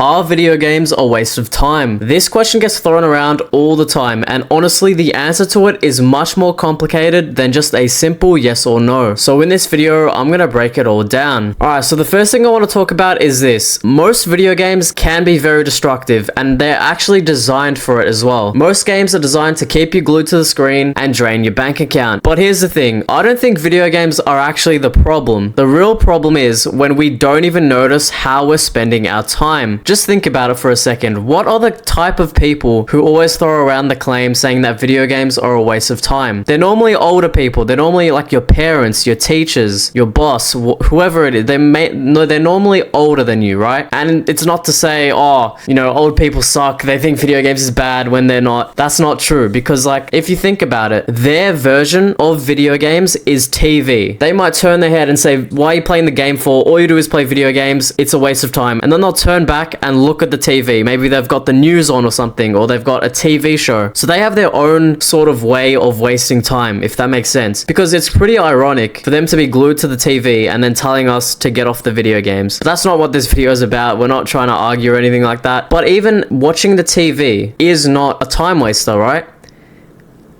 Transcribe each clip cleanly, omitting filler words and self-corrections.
Are video games a waste of time? This question gets thrown around all the time, and honestly, the answer to it is much more complicated than just a simple yes or no. So in this video, I'm gonna break it all down. Alright, so the first thing I want to talk about is this. Most video games can be very destructive, and they're actually designed for it as well. Most games are designed to keep you glued to the screen and drain your bank account. But here's the thing, I don't think video games are actually the problem. The real problem is when we don't even notice how we're spending our time. Just think about it for a second. What are the type of people who always throw around the claim saying that video games are a waste of time? They're normally older people. They're normally like your parents, your teachers, your boss, whoever it is. They're normally older than you, right? And it's not to say, oh, you know, old people suck. They think video games is bad when they're not. That's not true, because like if you think about it, their version of video games is TV. They might turn their head and say, why are you playing the game for? All you do is play video games. It's a waste of time. And then they'll turn back and look at the TV. Maybe they've got the news on or something, or they've got a TV show. So they have their own sort of way of wasting time, if that makes sense. Because it's pretty ironic for them to be glued to the TV and then telling us to get off the video games. But that's not what this video is about. We're not trying to argue or anything like that. But even watching the TV is not a time waster, right?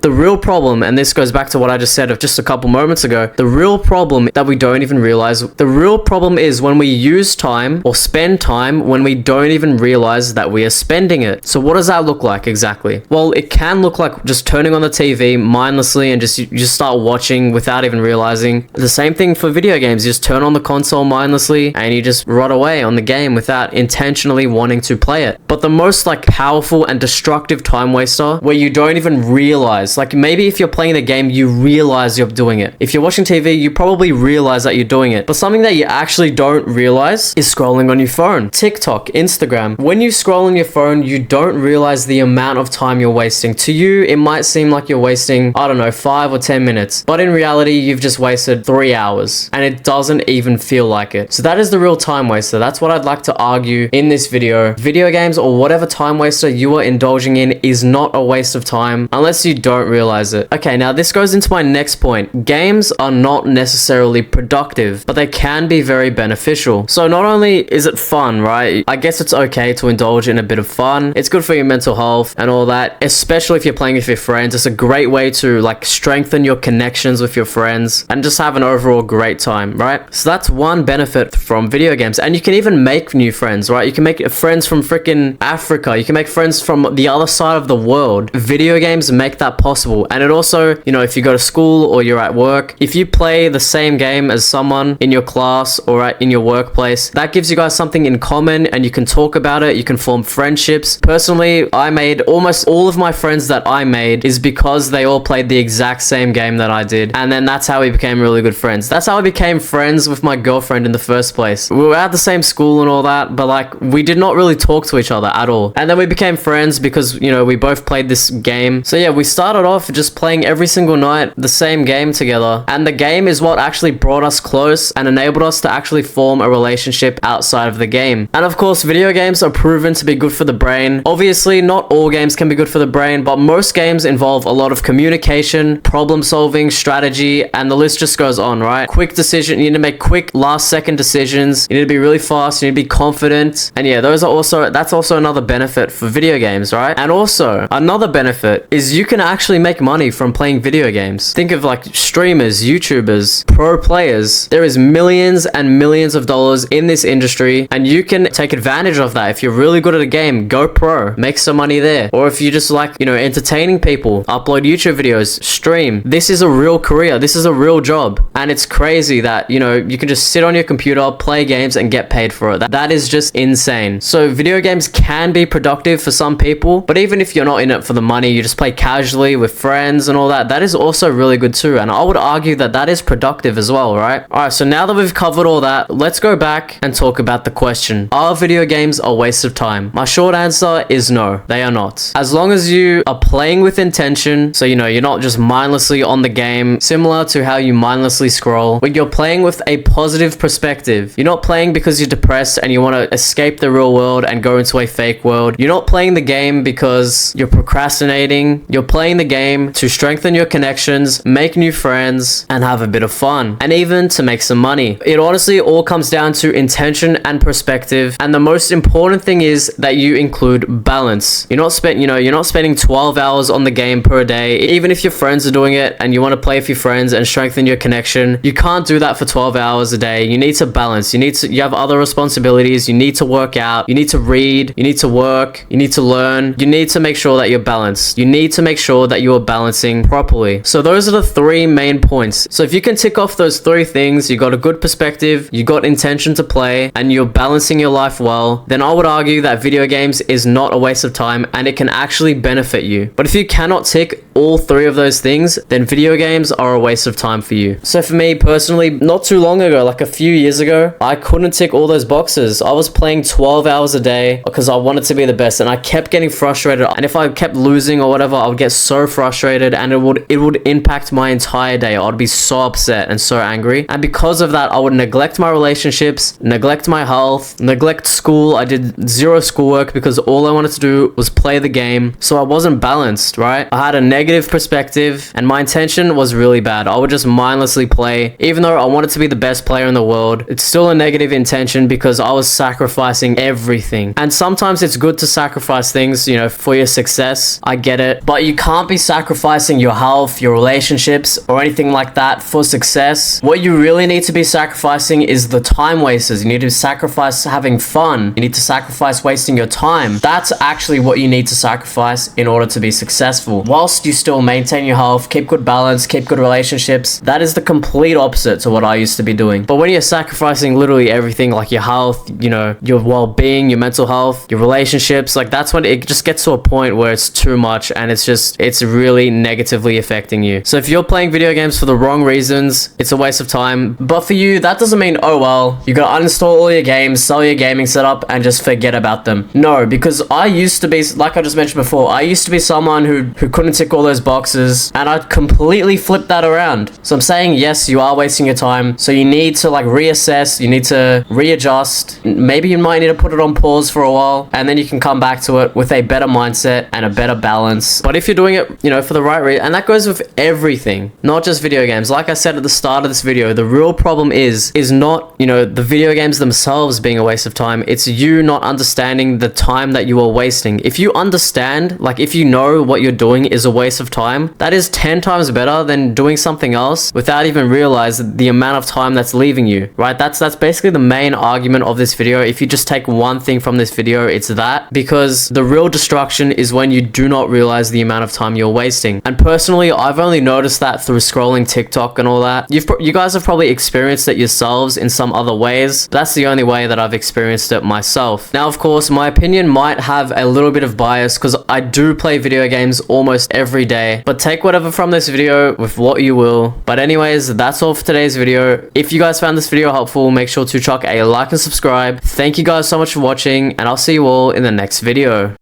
The real problem, and this goes back to what I just said of just a couple moments ago, the real problem that we don't even realize, the real problem is when we use time or spend time when we don't even realize that we are spending it. So what does that look like exactly? Well, it can look like just turning on the TV mindlessly and you just start watching without even realizing. The same thing for video games. You just turn on the console mindlessly and you just rot away on the game without intentionally wanting to play it. But the most like powerful and destructive time waster where you don't even realize, like maybe if you're playing the game, you realize you're doing it. If you're watching TV, you probably realize that you're doing it. But something that you actually don't realize is scrolling on your phone. TikTok, Instagram. When you scroll on your phone, you don't realize the amount of time you're wasting. To you, it might seem like you're wasting, I don't know, 5 or 10 minutes. But in reality, you've just wasted 3 hours. And it doesn't even feel like it. So that is the real time waster. That's what I'd like to argue in this video. Video games or whatever time waster you are indulging in is not a waste of time unless you don't realize it. Okay, now this goes into my next point. Games are not necessarily productive, but they can be very beneficial. So not only is it fun, right? I guess it's okay to indulge in a bit of fun. It's good for your mental health and all that, especially if you're playing with your friends. It's a great way to like strengthen your connections with your friends and just have an overall great time, right? So that's one benefit from video games. And you can even make new friends, right? You can make friends from freaking Africa. You can make friends from the other side of the world. Video games make that possible. And it also, you know, if you go to school or you're at work, if you play the same game as someone in your class or in your workplace, that gives you guys something in common and you can talk about it. You can form friendships. Personally, I made almost all of my friends that I made is because they all played the exact same game that I did. And then that's how we became really good friends. That's how I became friends with my girlfriend in the first place. We were at the same school and all that, but like we did not really talk to each other at all. And then we became friends because, you know, we both played this game. So yeah, we started off just playing every single night the same game together, and the game is what actually brought us close and enabled us to actually form a relationship outside of the game. And of course, video games are proven to be good for the brain. Obviously, not all games can be good for the brain, but most games involve a lot of communication, problem solving, strategy, and the list just goes on, right? Quick decision, you need to make quick last second decisions, you need to be really fast, you need to be confident, and yeah, that's also another benefit for video games, right? And also, another benefit is you can actually make money from playing video games. Think of like streamers, YouTubers, pro players. There is millions and millions of dollars in this industry, and you can take advantage of that. If you're really good at a game, go pro, make some money there. Or if you just like, you know, entertaining people, upload YouTube videos, stream. This is a real career. This is a real job. And it's crazy that, you know, you can just sit on your computer, play games and get paid for it. That is just insane. So video games can be productive for some people, but even if you're not in it for the money, you just play casually with friends and all that is also really good too. And I would argue that that is productive as well, right? Alright, so now that we've covered all that, let's go back and talk about the question. Are video games a waste of time? My short answer is no, they are not. As long as you are playing with intention, so you know, you're not just mindlessly on the game, similar to how you mindlessly scroll, but you're playing with a positive perspective. You're not playing because you're depressed and you want to escape the real world and go into a fake world. You're not playing the game because you're procrastinating. You're playing the game, to strengthen your connections, make new friends, and have a bit of fun, and even to make some money. It honestly all comes down to intention and perspective, and the most important thing is that you include balance. You're not spending 12 hours on the game per day. Even if your friends are doing it and you want to play with your friends and strengthen your connection, you can't do that for 12 hours a day. You need to balance. You have other responsibilities. You need to work out. You need to read. You need to work. You need to learn. You need to make sure that you're balanced. You need to make sure that you are balancing properly. So those are the three main points. So if you can tick off those three things, you got a good perspective, you got intention to play, and you're balancing your life well, then I would argue that video games is not a waste of time and it can actually benefit you. But if you cannot tick all three of those things, then video games are a waste of time for you. So for me personally, not too long ago, like a few years ago, I couldn't tick all those boxes. I was playing 12 hours a day because I wanted to be the best, and I kept getting frustrated. And if I kept losing or whatever, I would get so frustrated, and it would impact my entire day. I'd be so upset and so angry. And because of that, I would neglect my relationships, neglect my health, neglect school. I did zero schoolwork because all I wanted to do was play the game. So I wasn't balanced, right? I had a negative perspective and my intention was really bad. I would just mindlessly play. Even though I wanted to be the best player in the world, it's still a negative intention because I was sacrificing everything. And sometimes it's good to sacrifice things, for your success. I get it. But you can't be sacrificing your health, your relationships, or anything like that for success. What you really need to be sacrificing is the time wasters. You need to sacrifice having fun. You need to sacrifice wasting your time. That's actually what you need to sacrifice in order to be successful. Whilst you still maintain your health, keep good balance, keep good relationships, that is the complete opposite to what I used to be doing. But when you're sacrificing literally everything, like your health, your well-being, your mental health, your relationships, like that's when it just gets to a point where it's too much and it's really negatively affecting you. So if you're playing video games for the wrong reasons, it's a waste of time. But for you, that doesn't mean, oh well, you gotta uninstall all your games, sell your gaming setup, and just forget about them. No, because I used to be, like I just mentioned before, I used to be someone who couldn't tick all those boxes, and I'd completely flip that around. So I'm saying, yes, you are wasting your time. So you need to reassess, you need to readjust. Maybe you might need to put it on pause for a while, and then you can come back to it with a better mindset and a better balance. But if you're doing it, for the right reason, and that goes with everything, not just video games. Like I said at the start of this video, the real problem is not, the video games themselves being a waste of time. It's you not understanding the time that you are wasting. If you understand, if you know what you're doing is a waste of time, that is 10 times better than doing something else without even realize the amount of time that's leaving you, right? That's basically the main argument of this video. If you just take one thing from this video, it's that, because the real destruction is when you do not realize the amount of time you're wasting. And personally, I've only noticed that through scrolling TikTok and all that. You guys have probably experienced it yourselves in some other ways. That's the only way that I've experienced it myself. Now, of course, my opinion might have a little bit of bias because I do play video games almost every day, but take whatever from this video with what you will. But anyways, that's all for today's video. If you guys found this video helpful, make sure to chuck a like and subscribe. Thank you guys so much for watching, and I'll see you all in the next video.